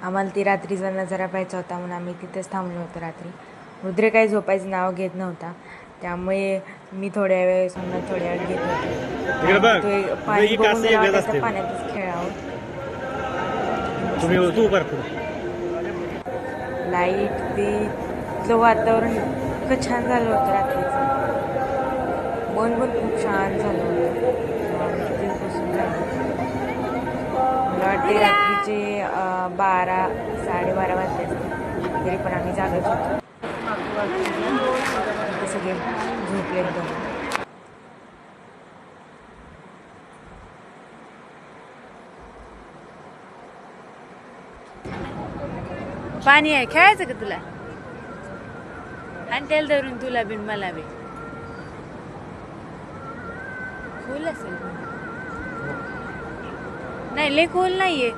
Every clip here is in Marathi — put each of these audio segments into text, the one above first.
आम्हाला ती रात्रीचा नजारा पाहायचा होता म्हणून आम्ही तिथेच थांबलो होतो रात्री. रुद्र काही झोपायचं नाव घेत नव्हता, त्यामुळे मी थोड्या वेळ समजा थोड्या वेळ घेत होते. तो पाणी बघून त्याला वाटायचं पाण्यातच खेळावं. लाईट ते तिथलं वातावरण इतकं छान झालं होतं रात्रीचं. मन पण खूप छान झालं होतं. तिथेच बसून झालं. मला वाटते रात्रीचे 12-12:30 वाजले असते, तरी पण आम्ही जागच होतो. सगळे झोपले एकदम. पाणी आहे, खेळायचं का तुला? आणि त्याला धरून तुला बिन मला बी खोल असेल. नाही लय खोल नाहीये,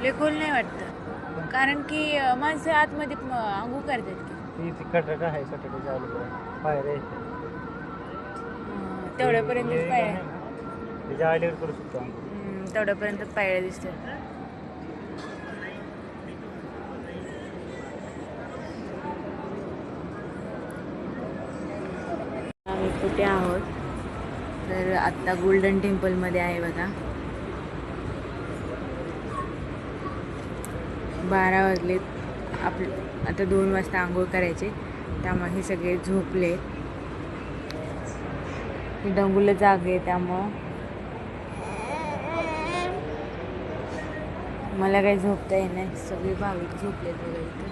लय खोल नाही वाटतं, कारण की माणसं आतमध्ये आंघोळ करतात की तेवढ्यापर्यंतच तेवढ्यापर्यंत पायऱ्या दिसतात. आम्ही कुठे आहोत तर आत्ता गोल्डन टेम्पलमध्ये आहे बघा. 12 वाजलेत. आता 2 वाजता आंघोळ करायचे, त्यामुळे हे सगळे झोपले. ही डंगुलं जागे, त्यामुळं मला काही झोपता येत नाही. सगळे भाविक झोपलेत बघा इथं.